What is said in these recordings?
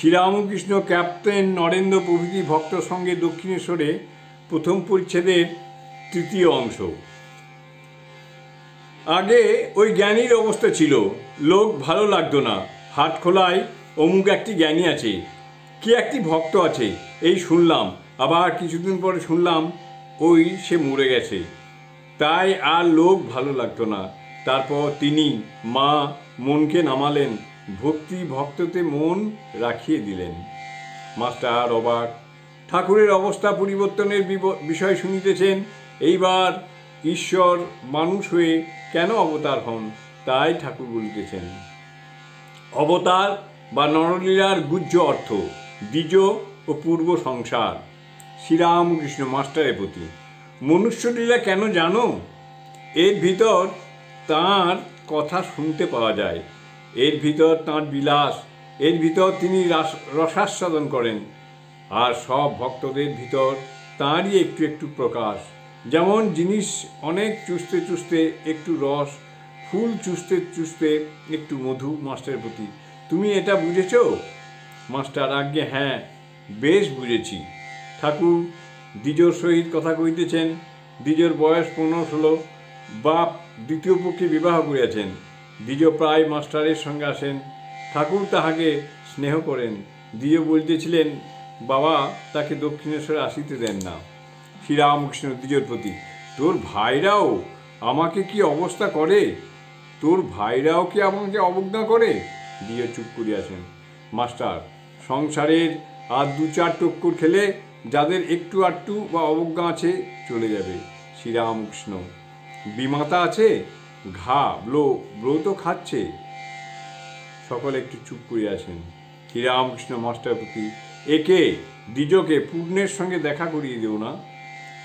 Sri Ramakrishna, captain Narendra প্রভৃতি ভক্ত সঙ্গে দক্ষিণেশ্বরে প্রথম পরিচ্ছেদের তৃতীয় অংশ। আগে ওই জ্ঞানীর অবস্থা ছিল, লোক ভালো লাগতো না। হাটখোলায় অমুক একটি জ্ঞানী আছে, কি একটি ভক্ত আছে, এই শুনলাম, আবার কিছুদিন পরে শুনলাম ওই সে মরে গেছে। তাই আর লোক ভালো লাগতো না। তারপর তিনি মা মনকে নামালেন, ভক্তি ভক্ততে মন রাখিয়ে দিলেন। মাস্টার অবাক, ঠাকুরের অবস্থা পরিবর্তনের বিষয় শুনিতেছেন। এইবার ঈশ্বর মানুষ হয়ে কেন অবতার হন, তাই ঠাকুর বলিতেছেন। অবতার বা নরলীলার গুহ্য অর্থ দ্বিজ ও পূর্ব সংসার। শ্রীরামকৃষ্ণ মাস্টারের প্রতি, মনুষ্যলীলা কেন জানো? এর ভিতর তাঁর কথা শুনতে পাওয়া যায়, এর ভিতর তাঁর বিলাস, এর ভিতর তিনি রসাস্বাদন করেন। আর সব ভক্তদের ভিতর তাঁরই একটু একটু প্রকাশ। যেমন জিনিস অনেক চুষতে চুষতে একটু রস, ফুল চুষতে চুষতে একটু মধু। মাস্টারের প্রতি, তুমি এটা বুঝেছ? মাস্টার, আজ্ঞে হ্যাঁ, বেশ বুঝেছি। ঠাকুর দ্বিজর সহিত কথা কইতেছেন। দ্বিজর বয়স 15-16, বাপ দ্বিতীয় পক্ষে বিবাহ করিয়াছেন। দ্বিজ প্রায় মাস্টারের সঙ্গে আসেন, ঠাকুর তাহাকে স্নেহ করেন। দ্বিজ বলিতেছিলেন, বাবা তাকে দক্ষিণেশ্বরে আসিতে দেন না। শ্রীরামকৃষ্ণ দ্বিজর প্রতি, তোর ভাইরাও আমাকে কি অবস্থা করে? তোর ভাইরাও কি আমাকে অবজ্ঞা করে? দ্বিজ চুপ করিয়াছেন। মাস্টার, সংসারের আর 2-4 টক্কর খেলে যাদের একটু আটটু বা অবজ্ঞা আছে চলে যাবে। শ্রীরামকৃষ্ণ, বিমাতা আছে, ঘা ব্লো তো খাচ্ছে। সকলে একটু চুপ করিয়াছেন। শ্রীরামকৃষ্ণ মাস্টার প্রতি, একে দ্বিজকে পূর্ণের সঙ্গে দেখা করিয়ে দেও না।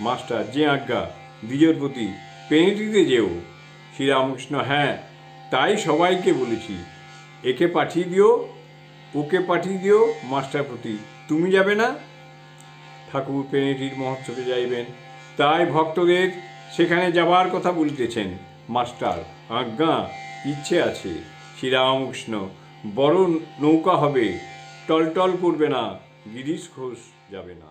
মাস্টার, যে আজ্ঞা। দ্বিজর প্রতি, পেনেটিতে যেও। শ্রীরামকৃষ্ণ, হ্যাঁ, তাই সবাইকে বলেছি। একে পাঠিয়ে দিও, ওকে পাঠিয়ে দিও। মাস্টার প্রতি, তুমি যাবে না? ঠাকুর পেনেটির মহোৎসবে যাইবেন, তাই ভক্তদের সেখানে যাবার কথা বলিতেছেন। মাস্টার, আজ্ঞা, ইচ্ছে আছে। শ্রীরামকৃষ্ণ, বড় নৌকা হবে, টলটল করবে না, গিরিশ ঘোষ যাবে না।